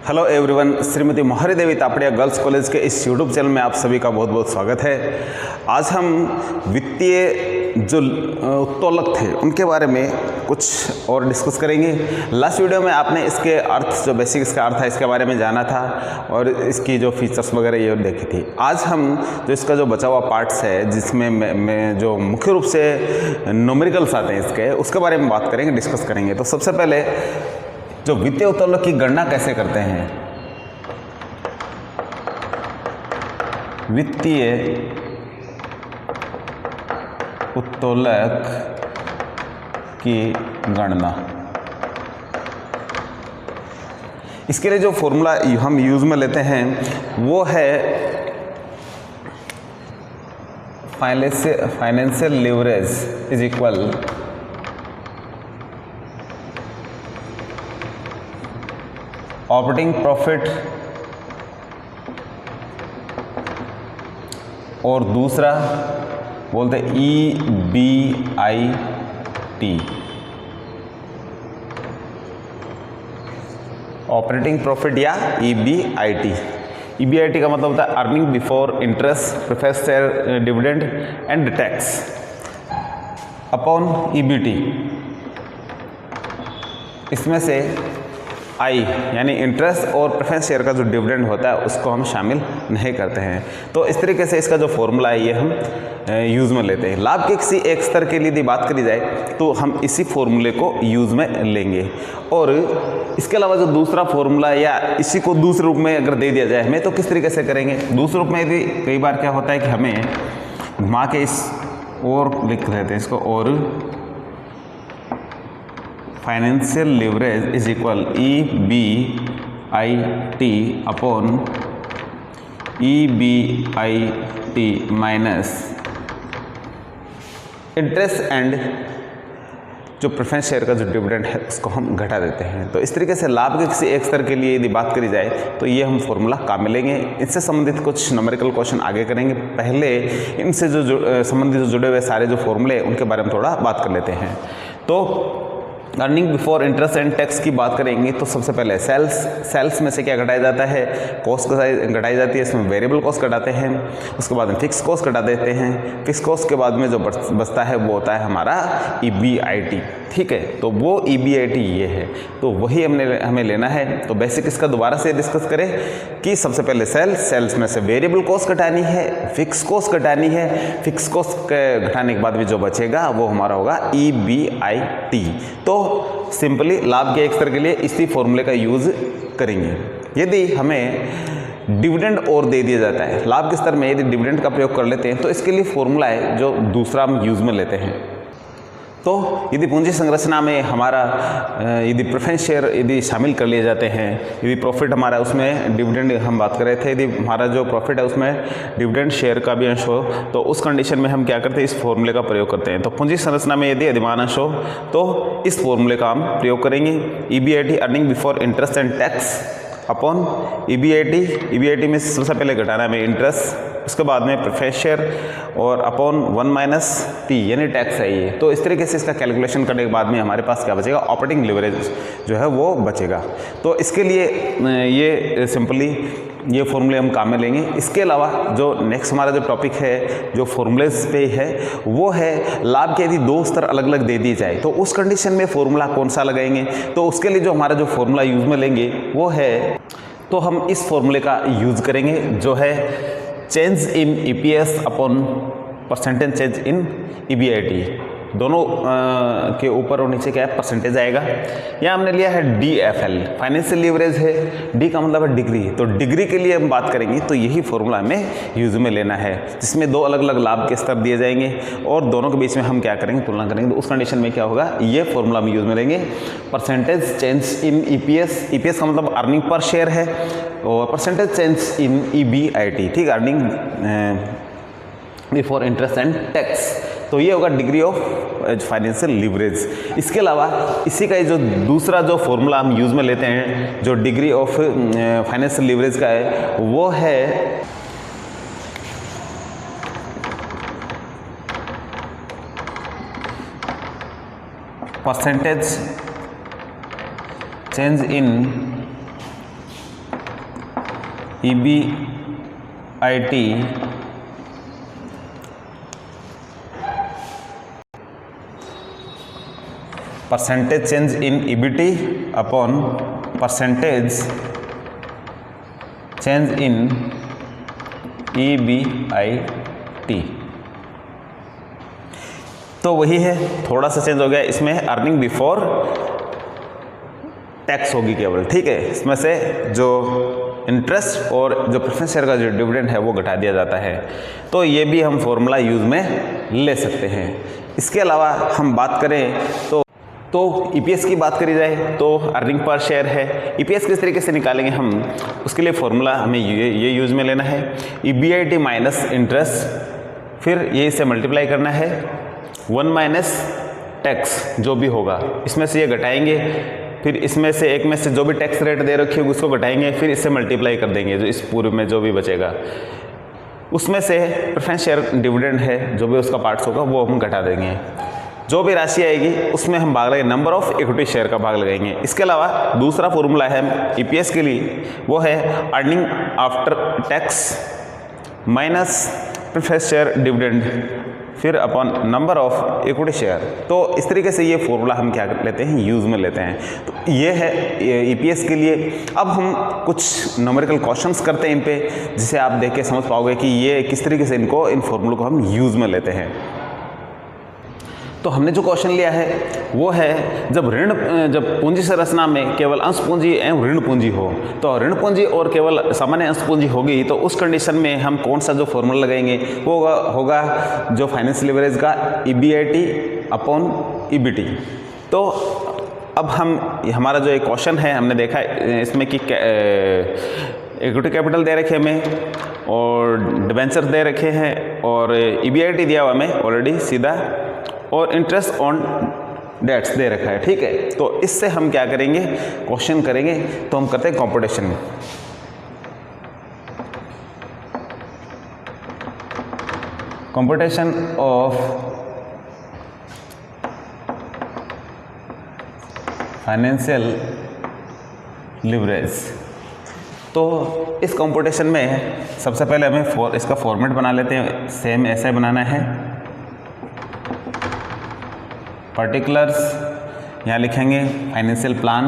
Hello everyone, Shrimati मोहरी देवी Tapadia girls college के इस यूट्यूब चैनल में आप सभी का बहुत बहुत स्वागत है। आज हम वित्तीय जो उत्तोलक थे उनके बारे में कुछ और डिस्कस करेंगे। लास्ट वीडियो में आपने इसके अर्थ, जो बेसिक इसका अर्थ है, इसके बारे में जाना था और इसकी जो फीचर्स वगैरह ये देखी थी। आज हम जो इसका जो बचा हुआ पार्ट्स है, जिसमें मैं जो मुख्य रूप से न्यूमेरिकल्स आते हैं इसके, उसके बारे में बात करेंगे, डिस्कस करेंगे। तो सबसे पहले जो वित्तीय उत्तोलक की गणना कैसे करते हैं, वित्तीय उत्तोलक की गणना, इसके लिए जो फॉर्मूला हम यूज में लेते हैं वो है financial leverage is equal operating profit और दूसरा बोलते EBIT। ऑपरेटिंग प्रॉफिट या EBIT। EBIT का मतलब होता है earning before interest, preferred share dividend and tax upon EBT। इसमें से आई यानी इंटरेस्ट और प्रेफरेंस शेयर का जो डिविडेंड होता है उसको हम शामिल नहीं करते हैं। तो इस तरीके से इसका जो फॉर्मूला है ये हम यूज़ में लेते हैं। लाभ के किसी एक स्तर के लिए यदि बात करी जाए तो हम इसी फॉर्मूले को यूज़ में लेंगे। और इसके अलावा जो दूसरा फॉर्मूला या इसी को दूसरे रूप में अगर दे दिया जाए हमें, तो किस तरीके से करेंगे। दूसरे रूप में यदि कई बार क्या होता है कि हमें घुमा के इस और लिख देते हैं इसको, और financial leverage is equal EBIT upon EBIT minus interest and जो प्रेफरेंस शेयर का जो डिविडेंड है उसको हम घटा देते हैं। तो इस तरीके से लाभ के किसी एक स्तर के लिए यदि बात करी जाए तो ये हम फॉर्मूला काम में लेंगे। इससे संबंधित कुछ न्यूमेरिकल क्वेश्चन आगे करेंगे। पहले इनसे जो संबंधित जो जुड़े हुए सारे जो फॉर्मूले उनके बारे में थोड़ा बात कर लेते हैं। तो earning before interest and tax की बात करेंगे तो सबसे पहले सेल्स में से क्या घटाया जाता है, कॉस्ट घटाई जाती है, इसमें वेरिएबल कॉस्ट घटाते हैं, उसके बाद में फिक्स कॉस्ट घटा देते हैं। फिक्स कॉस्ट के बाद में जो बचता है वो होता है हमारा EBIT। ठीक है, तो वो EBIT ये है, तो वही हमें लेना है। तो बेसिक इसका दोबारा से डिस्कस करें कि सबसे पहले सेल्स में से वेरिएबल कॉस्ट घटानी है, फिक्स कॉस्ट घटानी है। फिक्स कॉस्ट घटाने के बाद में जो बचेगा वो हमारा होगा EBIT। तो सिंपली लाभ के एक स्तर के लिए इसी फॉर्मूले का यूज करेंगे। यदि हमें डिविडेंड और दे दिया जाता है लाभ के स्तर में, यदि डिविडेंड का प्रयोग कर लेते हैं तो इसके लिए फॉर्मूला है जो दूसरा हम यूज में लेते हैं। तो यदि पूंजी संरचना में हमारा यदि प्रेफरेंस शेयर यदि शामिल कर लिए जाते हैं, यदि प्रॉफिट हमारा उसमें डिविडेंड हम बात कर रहे थे, यदि हमारा जो प्रॉफिट है उसमें डिविडेंड शेयर का भी अंश हो, तो उस कंडीशन में हम क्या करते हैं, इस फॉर्मूले का प्रयोग करते हैं। तो पूंजी संरचना में यदि अधिमान अंश हो तो इस फॉर्मूले का हम प्रयोग करेंगे। EBIT earning before interest and tax upon EBIT में सबसे पहले घटाना है इंटरेस्ट, उसके बाद में प्रेफरेंस शेयर और अपॉन 1 माइनस T यानी टैक्स है ये। तो इस तरीके से इसका कैलकुलेशन करने के बाद में हमारे पास क्या बचेगा, ऑपरेटिंग लीवरेज जो है वो बचेगा। तो इसके लिए ये सिंपली ये फॉर्मूले हम काम में लेंगे। इसके अलावा जो नेक्स्ट हमारा जो टॉपिक है जो फॉर्मूलेज पे है वो है लाभ के यदि दो स्तर अलग अलग दे दिए जाए तो उस कंडीशन में फॉर्मूला कौन सा लगाएंगे। तो उसके लिए जो हमारा जो फॉर्मूला यूज में लेंगे वो है, तो हम इस फॉर्मूले का यूज करेंगे जो है change in EPS upon percentage change in EBIT। दोनों के ऊपर और नीचे क्या है, परसेंटेज आएगा। यहाँ हमने लिया है DFL, फाइनेंशियल लीवरेज है, D का मतलब है डिग्री। तो डिग्री के लिए हम बात करेंगे तो यही फॉर्मूला हमें यूज में लेना है, जिसमें दो अलग अलग लाभ के स्तर दिए जाएंगे और दोनों के बीच में हम क्या करेंगे, तुलना करेंगे। तो उस कंडीशन में क्या होगा, ये फॉर्मूला हम यूज में लेंगे। परसेंटेज चेंज इन EPS का मतलब अर्निंग पर शेयर है, और परसेंटेज चेंज इन EBIT, ठीक, earning before interest and tax. तो ये होगा डिग्री ऑफ फाइनेंशियल लीवरेज। इसके अलावा इसी का जो दूसरा जो फॉर्मूला हम यूज में लेते हैं जो डिग्री ऑफ फाइनेंशियल लीवरेज का है वो है percentage change in EBIT percentage change in EBT upon percentage change in EBIT। तो वही है, थोड़ा सा चेंज हो गया इसमें, अर्निंग बिफोर टैक्स होगी केवल, ठीक है। इसमें से जो इंटरेस्ट और जो प्रेफरेंस शेयर का जो डिविडेंड है वो घटा दिया जाता है। तो ये भी हम फॉर्मूला यूज़ में ले सकते हैं। इसके अलावा हम बात करें तो EPS की बात करी जाए तो अर्निंग पर शेयर है। EPS किस तरीके से निकालेंगे हम, उसके लिए फॉर्मूला हमें ये यूज़ में लेना है, EBIT माइनस इंटरेस्ट, फिर ये इसे मल्टीप्लाई करना है 1 माइनस टैक्स जो भी होगा, इसमें से ये घटाएंगे, फिर इसमें से एक में से जो भी टैक्स रेट दे रखी होगी उसको घटाएंगे, फिर इससे मल्टीप्लाई कर देंगे, जो इस पूरे में जो भी बचेगा उसमें से प्रेफरेंस शेयर डिविडेंड है जो भी उसका पार्ट्स होगा वो हम घटा देंगे। जो भी राशि आएगी उसमें हम भाग लगाएंगे, नंबर ऑफ इक्विटी शेयर का भाग लगाएंगे। इसके अलावा दूसरा फॉर्मूला है EPS के लिए, वो है earning after tax minus preference share dividend फिर upon number of equity share. तो इस तरीके से ये फॉर्मूला हम क्या लेते हैं, यूज़ में लेते हैं। तो ये है EPS के लिए। अब हम कुछ न्यूमेरिकल क्वेश्चंस करते हैं इन पे, जिसे आप देख के समझ पाओगे कि ये किस तरीके से इन फॉर्मूलों को हम यूज़ में लेते हैं। तो हमने जो क्वेश्चन लिया है वो है, जब पूंजी संरचना में केवल अंश पूंजी एवं ऋण पूंजी हो, तो ऋण पूंजी और केवल सामान्य अंश पूंजी होगी, तो उस कंडीशन में हम कौन सा जो फॉर्मूला लगाएंगे वो होगा जो फाइनेंशियल लीवरेज का EBIT अपॉन EBT। तो अब हमारा जो एक क्वेश्चन है हमने देखा इसमें कि इक्विटी कैपिटल दे रखे हमें और डिबेंचर दे रखे हैं और EBIT दिया हुआ हमें ऑलरेडी सीधा, और इंटरेस्ट ऑन डेट्स दे रखा है, ठीक है। तो इससे हम क्या करेंगे, क्वेश्चन करेंगे, तो हम करते हैं computation. Computation of financial leverage. तो इस कंप्यूटेशन में सबसे पहले हमें इसका फॉर्मेट बना लेते हैं, सेम ऐसे बनाना है। पर्टिकुलर्स यहाँ लिखेंगे फाइनेंशियल प्लान,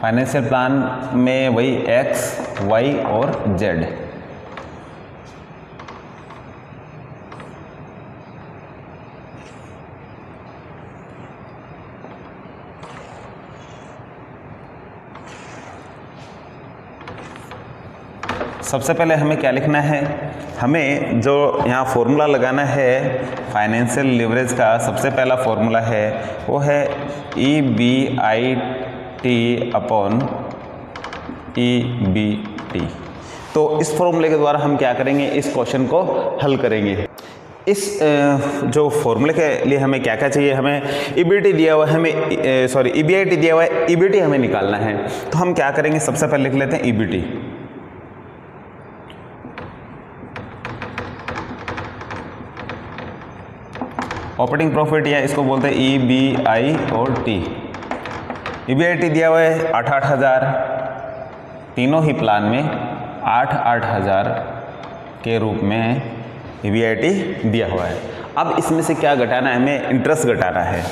फाइनेंशियल प्लान में वही X, Y और Z। सबसे पहले हमें क्या लिखना है, हमें जो यहाँ फॉर्मूला लगाना है फाइनेंशियल लीवरेज का, सबसे पहला फॉर्मूला है वो है EBIT अपॉन EBT। तो इस फॉर्मूले के द्वारा हम क्या करेंगे, इस क्वेश्चन को हल करेंगे। इस जो फॉर्मूले के लिए हमें क्या क्या चाहिए, हमें EBIT दिया हुआ है, EBIT दिया हुआ है, EBT हमें निकालना है। तो हम क्या करेंगे, सबसे पहले लिख लेते हैं EBT। ऑपरेटिंग प्रॉफिट या इसको बोलते हैं EBI और T। EBIT दिया हुआ है 8,000, तीनों ही प्लान में 8,000 के रूप में EBIT दिया हुआ है। अब इसमें से क्या घटाना है, हमें इंटरेस्ट घटाना है,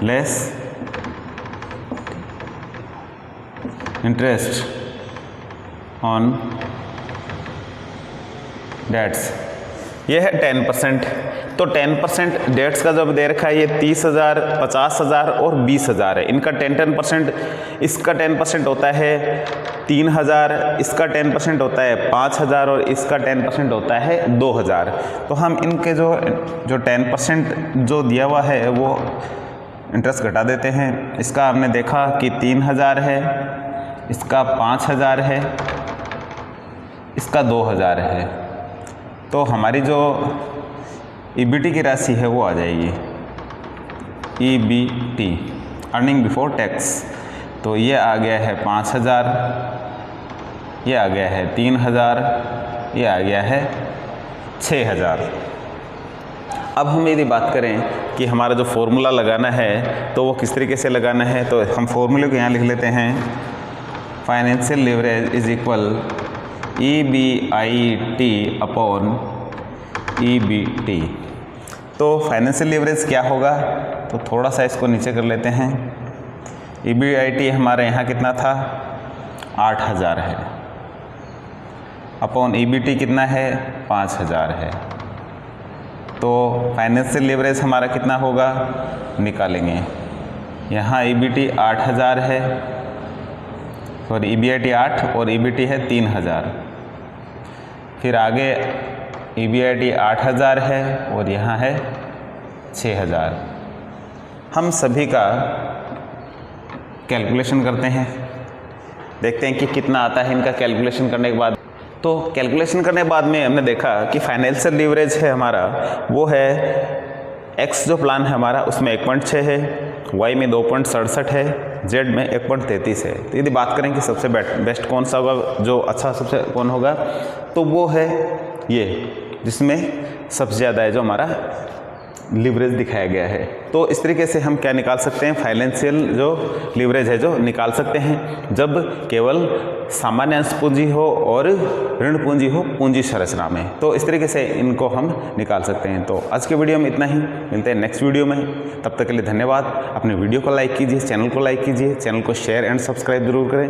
लेस इंटरेस्ट ऑन डेट्स, ये है 10%। तो 10% डेट्स का जब दे रखा है ये 30,000, 50,000 और 20,000 है। इनका 10% इसका 10% होता है 3,000, इसका 10% होता है 5,000 और इसका 10% होता है 2,000। तो हम इनके जो 10% जो दिया हुआ है वो इंटरेस्ट घटा देते हैं। इसका हमने देखा कि 3,000 है, इसका 5,000 है, इसका 2,000 है। तो हमारी जो EBT की राशि है वो आ जाएगी EBT, अर्निंग बिफोर टैक्स। तो ये आ गया है 5,000, ये आ गया है 3,000, ये आ गया है 6,000। अब हम यदि बात करें कि हमारा जो फॉर्मूला लगाना है तो वो किस तरीके से लगाना है, तो हम फॉर्मूले को यहाँ लिख लेते हैं। Financial leverage is equal EBIT upon EBT। तो फाइनेंशियल लीवरेज क्या होगा, तो थोड़ा सा इसको नीचे कर लेते हैं। EBIT हमारे यहाँ कितना था, 8000 है, अपॉन EBT कितना है, 5000 है। तो फाइनेंशियल लीवरेज हमारा कितना होगा, निकालेंगे। यहाँ EBT 8000 है और EBIT 8 और EBT है 3000। फिर आगे EBIT 8000 है और यहाँ है 6000। हम सभी का कैलकुलेशन करते हैं, देखते हैं कि कितना आता है इनका कैलकुलेशन करने के बाद। तो कैलकुलेशन करने के बाद में हमने देखा कि फाइनेंशियल लीवरेज है हमारा वो है, एक्स जो प्लान है हमारा उसमें 1.6 है, वाई में 2.67 है, जेड में 1.33 है। तो यदि बात करें कि सबसे बेस्ट कौन सा होगा, जो अच्छा सबसे कौन होगा, तो वो है ये जिसमें सबसे ज़्यादा है जो हमारा लीवरेज दिखाया गया है। तो इस तरीके से हम क्या निकाल सकते हैं, फाइनेंशियल जो लीवरेज है जो निकाल सकते हैं जब केवल सामान्य अंश पूंजी हो और ऋण पूंजी हो पूंजी संरचना में। तो इस तरीके से इनको हम निकाल सकते हैं। तो आज के वीडियो में इतना ही, मिलते हैं नेक्स्ट वीडियो में। तब तक के लिए धन्यवाद। अपने वीडियो को लाइक कीजिए, चैनल को लाइक कीजिए, चैनल को शेयर एंड सब्सक्राइब जरूर करें।